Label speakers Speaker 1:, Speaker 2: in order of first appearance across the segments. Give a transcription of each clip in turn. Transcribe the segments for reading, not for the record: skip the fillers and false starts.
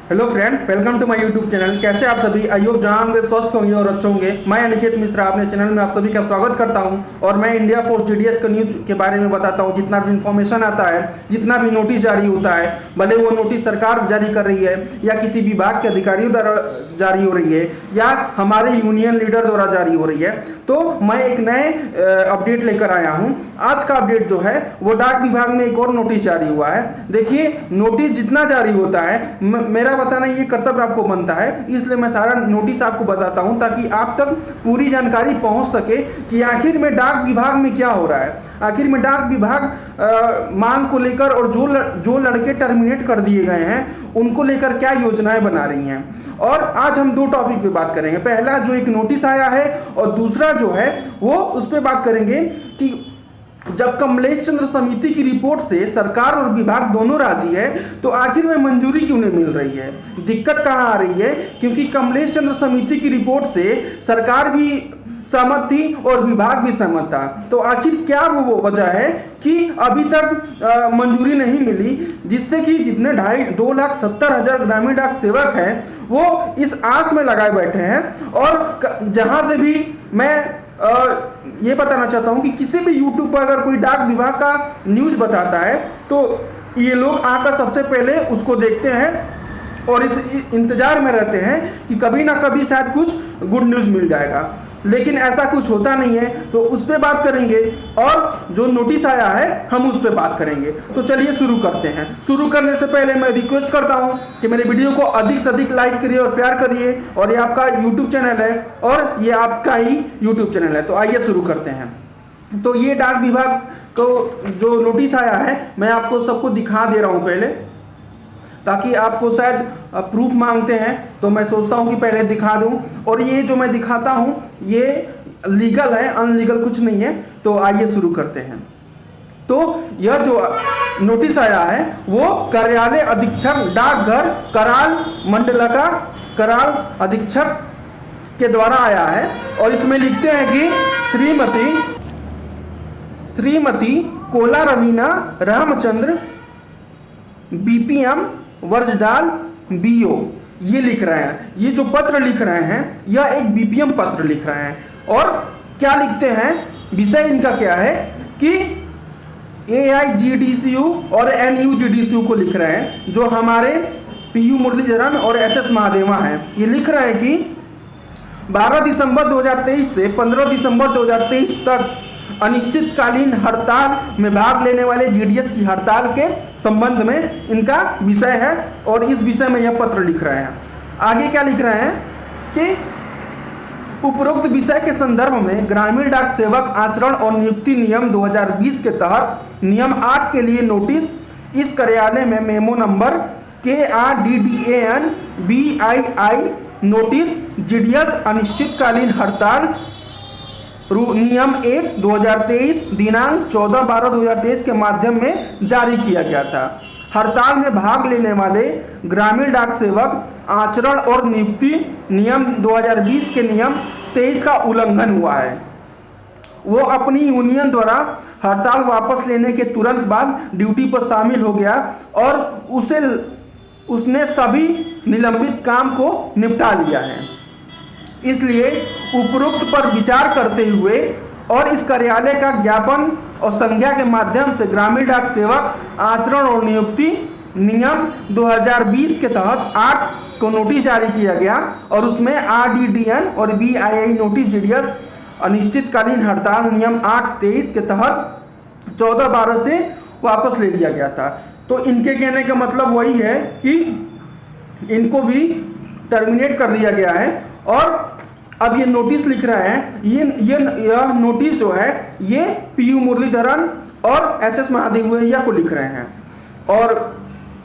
Speaker 1: Hello friend, welcome to my YouTube channel. कैसे आप सभी? आई होप जहां होंगे स्वस्थ होंगे और अच्छे होंगे। मैं अनिकेत मिश्रा अपने चैनल में आप सभी का स्वागत करता हूं और मैं इंडिया पोस्ट जीडीएस का न्यूज के बारे में बताता हूं। जितना भी इन्फॉर्मेशन आता है, जितना भी नोटिस जारी होता है, भले वो नोटिस सरकार जारी कर रही है या किसी विभाग के अधिकारियों द्वारा जारी हो रही है या हमारे यूनियन लीडर द्वारा जारी हो रही है, तो मैं एक नए अपडेट लेकर आया हूँ। आज का अपडेट जो है वो डाक विभाग में एक और नोटिस जारी हुआ है। देखिए, नोटिस जितना जारी होता है, मेरा बताना ये कर्तव्य आपको बनता है, इसलिए मैं सारा नोटिस आपको बताता हूं ताकि आप तक पूरी जानकारी पहुंच सके कि आखिर में डाक विभाग में क्या हो रहा है। आखिर में डाक विभाग मांग को लेकर और जो लड़के टर्मिनेट कर दिए गए हैं उनको लेकर क्या योजनाएं बना रही हैं। और आज हम दो टॉपिक पे बात करेंगे। पहला जो एक नोटिस आया है और दूसरा जो है वो उस पर बात करेंगे कि जब कमलेश चंद्र समिति की रिपोर्ट से सरकार और विभाग दोनों राजी है तो आखिर में मंजूरी क्यों नहीं मिल रही है। दिक्कत कहाँ आ रही है? क्योंकि कमलेश चंद्र समिति की रिपोर्ट से सरकार भी सहमत थी और विभाग भी सहमत था, तो आखिर क्या वो वजह है कि अभी तक मंजूरी नहीं मिली, जिससे कि जितने 2,70,000 ग्रामीण डाक सेवक हैं वो इस आस में लगाए बैठे हैं। और जहां से भी मैं ये बताना चाहता हूं कि किसी भी यूट्यूब पर अगर कोई डाक विभाग का न्यूज बताता है तो ये लोग आकर सबसे पहले उसको देखते हैं और इस इंतजार में रहते हैं कि कभी ना कभी शायद कुछ गुड न्यूज मिल जाएगा, लेकिन ऐसा कुछ होता नहीं है। तो उस पर बात करेंगे और जो नोटिस आया है हम उस पर बात करेंगे। तो चलिए शुरू करते हैं। शुरू करने से पहले मैं रिक्वेस्ट करता हूं कि मेरे वीडियो को अधिक से अधिक लाइक करिए और प्यार करिए। और ये आपका यूट्यूब चैनल है और ये आपका ही यूट्यूब चैनल है। तो आइए शुरू करते हैं। तो ये डाक विभाग को जो नोटिस आया है मैं आपको सबको दिखा दे रहा हूँ पहले, ताकि आपको शायद प्रूफ मांगते हैं तो मैं सोचता हूं कि पहले दिखा दूं। और ये जो मैं दिखाता हूं ये लीगल है, अनलीगल कुछ नहीं है। तो आइए शुरू करते हैं। तो यह जो नोटिस आया है वो कार्यालय अधीक्षक डाकघर कराल मंडलका कराल अधीक्षक के द्वारा आया है और इसमें लिखते हैं कि श्रीमती कोला रवीना रामचंद्र बीपीएम वर्जडाल बीओ ये लिख रहे हैं। ये जो पत्र लिख रहे हैं यह एक बीपीएम पत्र लिख रहे हैं। और क्या लिखते हैं, विषय इनका क्या है कि एआईजीडीसीयू और एनयूजीडीसीयू को लिख रहे हैं, जो हमारे पीयू मुरलीधरन और एसएस महादेवा हैं। ये लिख रहे हैं कि 12 दिसंबर 2023 से 15 दिसंबर 2023 तक अनिश्चितकालीन हड़ताल में भाग लेने वाले जीडीएस की हड़ताल के संबंध में इनका विषय है और इस विषय में यह पत्र लिख रहे हैं। आगे क्या लिख रहे हैं कि उपरोक्त विषय के संदर्भ में ग्रामीण डाक सेवक आचरण और नियुक्ति नियम 2020 के तहत नियम 8 के लिए नोटिस इस कार्यालय में memo number KRDDAN BII notice GDS अनिश्चितकालीन हड़ताल नियम 1 2023 दिनांक 14/12/2023 के माध्यम में जारी किया गया था। हड़ताल में भाग लेने वाले ग्रामीण डाक सेवक आचरण और नियुक्ति नियम 2020 के नियम 23 का उल्लंघन हुआ है। वो अपनी यूनियन द्वारा हड़ताल वापस लेने के तुरंत बाद ड्यूटी पर शामिल हो गया और उसने सभी निलंबित काम को निपटा लिया है। इसलिए उपरोक्त पर विचार करते हुए और इस कार्यालय का ज्ञापन और संज्ञा के माध्यम से ग्रामीण डाक सेवक आचरण और नियुक्ति नियम 2020 के तहत 8 को नोटिस जारी किया गया और उसमें RDDN और BII नोटिस जीडीएस अनिश्चितकालीन हड़ताल नियम 8/23 के तहत 14/12 से वापस ले लिया गया था। तो इनके कहने का मतलब वही है कि इनको भी टर्मिनेट कर दिया गया है। और अब ये नोटिस लिख रहे हैं, यह नोटिस जो है ये पीयू मुरलीधरन और एसएस महादेवैया को लिख रहे हैं। और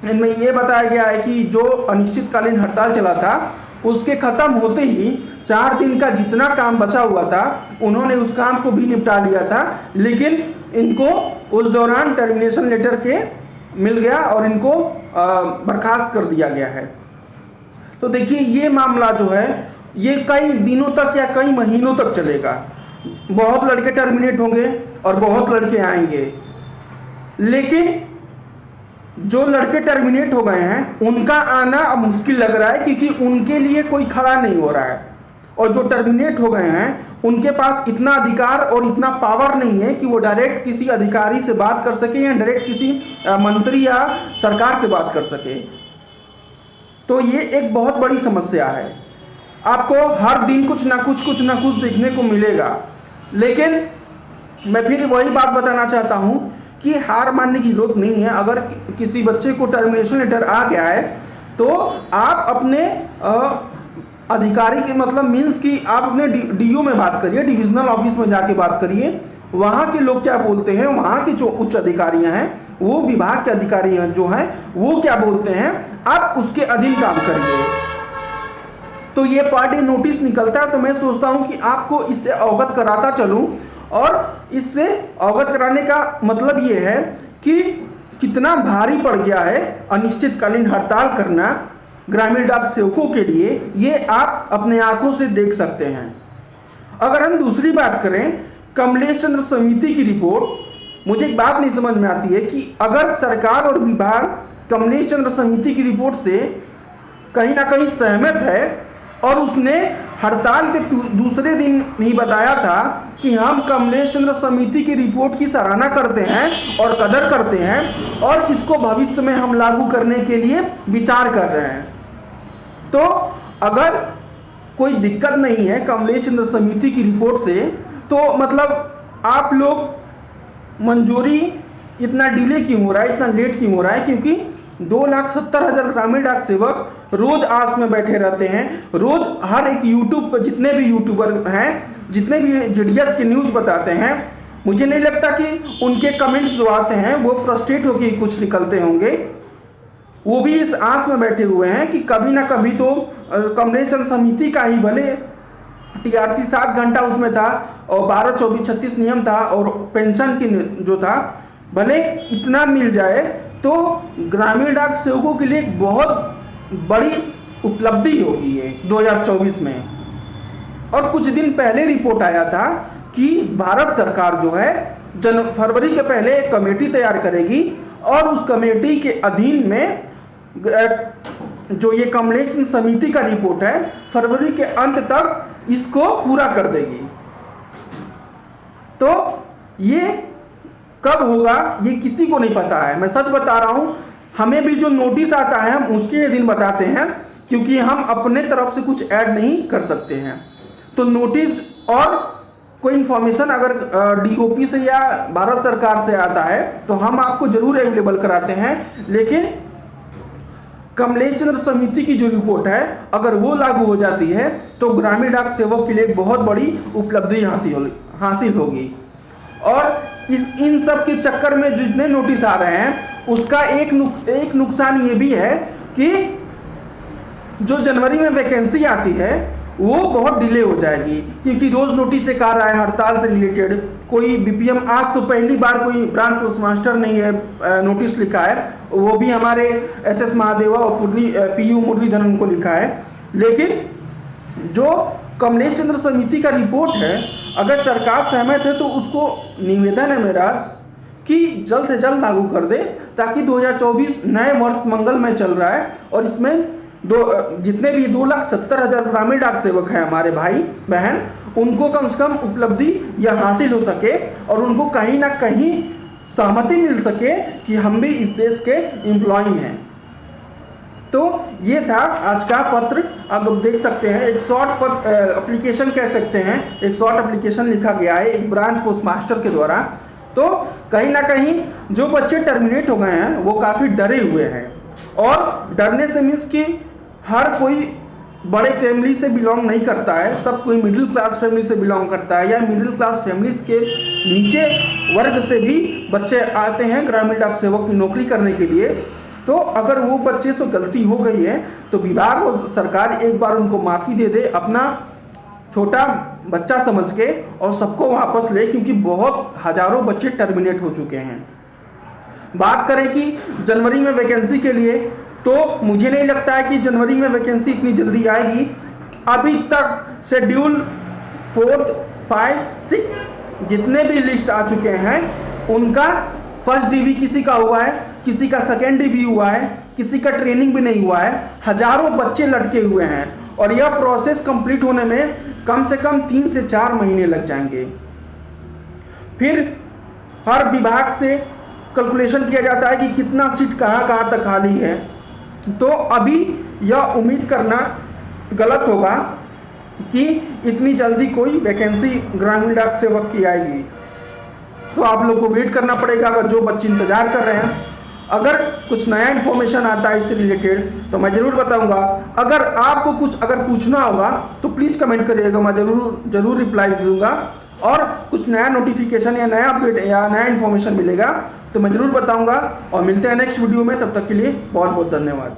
Speaker 1: इनमें ये बताया गया है कि जो अनिश्चितकालीन हड़ताल चला था उसके खत्म होते ही 4 दिन का जितना काम बचा हुआ था उन्होंने उस काम को भी निपटा लिया था, लेकिन इनको उस दौरान टर्मिनेशन लेटर के मिल गया और इनको बर्खास्त कर दिया गया है। तो देखिए, ये मामला जो है ये कई दिनों तक या कई महीनों तक चलेगा। बहुत लड़के टर्मिनेट होंगे और बहुत लड़के आएंगे, लेकिन जो लड़के टर्मिनेट हो गए हैं उनका आना अब मुश्किल लग रहा है, क्योंकि उनके लिए कोई खड़ा नहीं हो रहा है। और जो टर्मिनेट हो गए हैं उनके पास इतना अधिकार और इतना पावर नहीं है कि वो डायरेक्ट किसी अधिकारी से बात कर सके या डायरेक्ट किसी मंत्री या सरकार से बात कर सके। तो ये एक बहुत बड़ी समस्या है। आपको हर दिन कुछ ना कुछ देखने को मिलेगा। लेकिन मैं फिर वही बात बताना चाहता हूँ कि हार मानने की जरूरत नहीं है। अगर किसी बच्चे को टर्मिनेशन लेटर आ गया है तो आप अपने अधिकारी के मतलब मीन्स कि आप अपने डीओ में बात करिए, डिविजनल ऑफिस में जाके बात करिए। वहाँ के लोग क्या बोलते हैं, वहाँ के जो उच्च अधिकारियाँ हैं, वो विभाग के अधिकारी हैं जो हैं, वो क्या बोलते हैं, आप उसके अधीन काम करिए। तो ये पर डे नोटिस निकलता है, तो मैं सोचता हूँ कि आपको इससे अवगत कराता चलूँ। और इससे अवगत कराने का मतलब ये है कि कितना भारी पड़ गया है अनिश्चितकालीन हड़ताल करना ग्रामीण डाक सेवकों के लिए, ये आप अपने आंखों से देख सकते हैं। अगर हम दूसरी बात करें कमलेश चंद्र समिति की रिपोर्ट, मुझे एक बात नहीं समझ में आती है कि अगर सरकार और विभाग कमलेश चंद्र समिति की रिपोर्ट से कहीं ना कहीं सहमत है और उसने हड़ताल के दूसरे दिन ही बताया था कि हम कमलेश चंद्र समिति की रिपोर्ट की सराहना करते हैं और कदर करते हैं और इसको भविष्य में हम लागू करने के लिए विचार कर रहे हैं, तो अगर कोई दिक्कत नहीं है कमलेश चंद्र समिति की रिपोर्ट से, तो मतलब आप लोग मंजूरी इतना डिले क्यों हो रहा है, इतना लेट क्यों हो रहा है? क्योंकि 2,70,000 ग्रामीण डाक सेवक रोज आस में बैठे रहते हैं। रोज हर एक यूट्यूब पर जितने भी यूट्यूबर हैं, जितने भी जीडीएस के न्यूज़ बताते हैं, मुझे नहीं लगता कि उनके कमेंट्स जो आते हैं वो फ्रस्ट्रेट होकर कुछ निकलते होंगे। वो भी इस आस में बैठे हुए हैं कि कभी ना कभी तो कमलेश चंद्र समिति का ही, भले टीआरसी 7 घंटा उसमें था और 12, 24, 36 नियम था और पेंशन की जो था, भले इतना मिल जाए तो ग्रामीण डाक सेवकों के लिए एक बहुत बड़ी उपलब्धि होगी ये 2024 में। और कुछ दिन पहले रिपोर्ट आया था कि भारत सरकार जो है फरवरी के पहले एक कमेटी तैयार करेगी और उस कमेटी के अधीन में जो ये कमलेश समिति का रिपोर्ट है फरवरी के अंत तक इसको पूरा कर देगी। तो ये कब होगा ये किसी को नहीं पता है। मैं सच बता रहा हूँ, हमें भी जो नोटिस आता है हम उसके दिन बताते हैं, क्योंकि हम अपने तरफ से कुछ ऐड नहीं कर सकते हैं। तो नोटिस और कोई इन्फॉर्मेशन अगर डीओपी से या भारत सरकार से आता है तो हम आपको जरूर अवेलेबल कराते हैं। लेकिन कमलेश चंद्र समिति की जो रिपोर्ट है अगर वो लागू हो जाती है तो ग्रामीण डाक सेवक के लिए एक बहुत बड़ी उपलब्धि हासिल होगी। और इन सब के चक्कर में जितने नोटिस आ रहे हैं उसका एक नुकसान ये भी है कि जो जनवरी में वैकेंसी आती है वो बहुत डिले हो जाएगी, क्योंकि रोज नोटिस एक आ रहा है हड़ताल से रिलेटेड। कोई बीपीएम, आज तो पहली बार कोई ब्रांच पोस्ट मास्टर नहीं है नोटिस लिखा है, वो भी हमारे एसएस महादेवा और पीयू मुरलीधरन को लिखा है। लेकिन जो कमलेश चंद्र समिति का रिपोर्ट है, अगर सरकार सहमत है तो उसको निवेदन है मेरा कि जल्द से जल्द लागू कर दे, ताकि 2024 नए वर्ष मंगलमय चल रहा है और इसमें जितने भी 2,70,000 ग्रामीण डाक सेवक हैं हमारे भाई बहन, उनको कम से कम उपलब्धि यह हासिल हो सके और उनको कहीं ना कहीं सहमति मिल सके कि हम भी इस देश के एम्प्लॉई हैं। तो ये था आज का पत्र। आप लोग देख सकते हैं एक शॉर्ट एप्लीकेशन कह सकते हैं, एक शॉर्ट एप्लीकेशन लिखा गया है एक ब्रांच पोस्ट मास्टर के द्वारा। तो कहीं ना कहीं जो बच्चे टर्मिनेट हो गए हैं वो काफ़ी डरे हुए हैं, और डरने से मीन्स कि हर कोई बड़े फैमिली से बिलोंग नहीं करता है, सब कोई मिडिल क्लास फैमिली से बिलोंग करता है या मिडिल क्लास फैमिलीज के नीचे वर्ग से भी बच्चे आते हैं ग्रामीण डाक सेवक की नौकरी करने के लिए। तो अगर वो बच्चे से गलती हो गई है तो विभाग और सरकार एक बार उनको माफ़ी दे दे, अपना छोटा बच्चा समझ के, और सबको वापस ले, क्योंकि बहुत हजारों बच्चे टर्मिनेट हो चुके हैं। बात करें कि जनवरी में वैकेंसी के लिए, तो मुझे नहीं लगता है कि जनवरी में वैकेंसी इतनी जल्दी आएगी। अभी तक शेड्यूल 4, 5, 6 जितने भी लिस्ट आ चुके हैं उनका फर्स्ट डीवी किसी का हुआ है, किसी का सेकेंड भी हुआ है, किसी का ट्रेनिंग भी नहीं हुआ है, हजारों बच्चे लटके हुए हैं और यह प्रोसेस कंप्लीट होने में कम से कम 3 से 4 महीने लग जाएंगे। फिर हर विभाग से कैलकुलेशन किया जाता है कि कितना सीट कहाँ कहाँ तक खाली है। तो अभी यह उम्मीद करना गलत होगा कि इतनी जल्दी कोई वैकेंसी ग्रामीण डाक सेवक की आएगी। तो आप लोग को वेट करना पड़ेगा। अगर जो बच्चे इंतजार कर रहे हैं, अगर कुछ नया इन्फॉर्मेशन आता है इससे रिलेटेड तो मैं ज़रूर बताऊंगा। अगर आपको कुछ पूछना होगा तो प्लीज़ कमेंट करिएगा, मैं ज़रूर रिप्लाई दूंगा। और कुछ नया नोटिफिकेशन या नया अपडेट या नया इन्फॉर्मेशन मिलेगा तो मैं ज़रूर बताऊंगा। और मिलते हैं नेक्स्ट वीडियो में, तब तक के लिए बहुत बहुत धन्यवाद।